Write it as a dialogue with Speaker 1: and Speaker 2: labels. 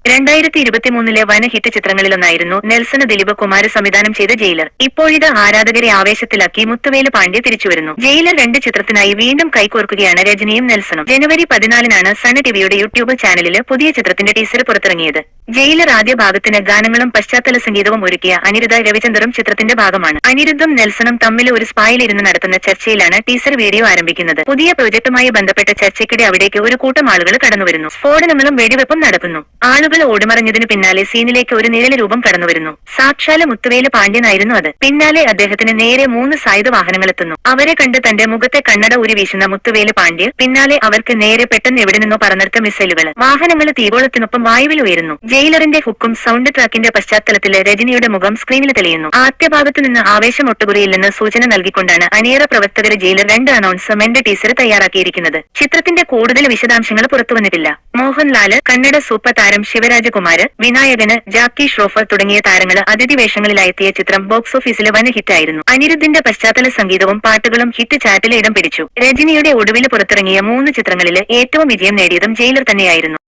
Speaker 1: 2023 വൻ ഹിറ്റ് ചിത്രങ്ങളിലൊന്നായിരുന്നു നെൽസന് ദിലീപ് കുമാർ സംവിധാനം ചെയ്ത ജയിലർ. ഇപ്പോഴിത് ആരാധകരെ ആവേശത്തിലാക്കി മുത്തുവേല് പാണ്ഡ്യ തിരിച്ചുവരുന്നു. ജയിലർ 2 ചിത്രത്തിനായി വീണ്ടും കൈകോർക്കുകയാണ് രജനിയും നെൽസണും. ജനുവരി 14-നാണ് സൺ ടിവിയുടെ യൂട്യൂബ് ചാനലില് പുതിയ ചിത്രത്തിന്റെ ടീസർ പുറത്തിറങ്ങിയത്. ജയിലർ ആദ്യ ഭാഗത്തിന് ഗാനങ്ങളും പശ്ചാത്തല സംഗീതവും ഒരുക്കിയ അനിരുദ്ധ രവിചന്ദറും ചിത്രത്തിന്റെ ഭാഗമാണ്. അനിരുദ്ധും നെൽസണും തമ്മിൽ ഒരു സ്പായിലിരുന്ന് നടത്തുന്ന ചർച്ചയിലാണ് ടീസർ വീഡിയോ ആരംഭിക്കുന്നത്. പുതിയ പ്രോജക്ടുമായി ബന്ധപ്പെട്ട ചർച്ചയ്ക്കിടെ അവിടേക്ക് ഒരു കൂട്ടം ആളുകൾ കടന്നുവരുന്നു. സ്ഫോടനങ്ങളും വെടിവെപ്പും നടക്കുന്നു. ആളുകൾ ഓടിമറഞ്ഞതിനു പിന്നാലെ സീനിലേക്ക് ഒരു നിഴല് രൂപം കടന്നുവരുന്നു. സാക്ഷാല് മുത്തുവേല് പാണ്ഡ്യനായിരുന്നു അത്. പിന്നാലെ അദ്ദേഹത്തിന് നേരെ 3 സായുധ വാഹനങ്ങളെത്തുന്നു. അവരെ കണ്ട് തന്റെ മുഖത്തെ കണ്ണട ഊരി വീശുന്ന മുത്തുവേല് പാണ്ഡ്യ. പിന്നാലെ അവർക്ക് നേരെ പെട്ടെന്ന് എവിടെ നിന്നോ പറന്നെടുത്ത മിസൈലുകൾ. വാഹനങ്ങൾ തീഗോളത്തിനൊപ്പം വായുവിൽ ഉയരുന്നു. ജയിലറിന്റെ ഹുക്കും സൗണ്ട് ട്രാക്കിന്റെ പശ്ചാത്തലത്തില് രജനിയുടെ മുഖം സ്ക്രീനിൽ തെളിയുന്നു. ആദ്യ ഭാഗത്തു നിന്ന് ആവേശം ഒട്ടുകുറിയില്ലെന്ന് സൂചന നൽകിക്കൊണ്ടാണ് അണിയറ പ്രവർത്തകര് ജയിലർ 2 അനൗൺസ്മെന്റ് ടീസർ തയ്യാറാക്കിയിരിക്കുന്നത്. ചിത്രത്തിന്റെ കൂടുതൽ വിശദാംശങ്ങൾ പുറത്തുവന്നിട്ടില്ല. മോഹൻലാല്, കന്നഡ സൂപ്പർ താരം ശിവരാജകുമാര്, വിനായകന്, ജാക്കി ഷ്രോഫ് തുടങ്ങിയ താരങ്ങള് അതിഥി വേഷങ്ങളിലായെത്തിയ ചിത്രം ബോക്സ് ഓഫീസിലെ വൻ ഹിറ്റായിരുന്നു. അനിരുദ്ധിന്റെ പശ്ചാത്തല സംഗീതവും പാട്ടുകളും ഹിറ്റ് ചാർട്ടിൽ ഇടം പിടിച്ചു. രജനിയുടെ ഒടുവിൽ പുറത്തിറങ്ങിയ 3 ചിത്രങ്ങളില് ഏറ്റവും വിജയം നേടിയതും ജയിലർ തന്നെയായിരുന്നു.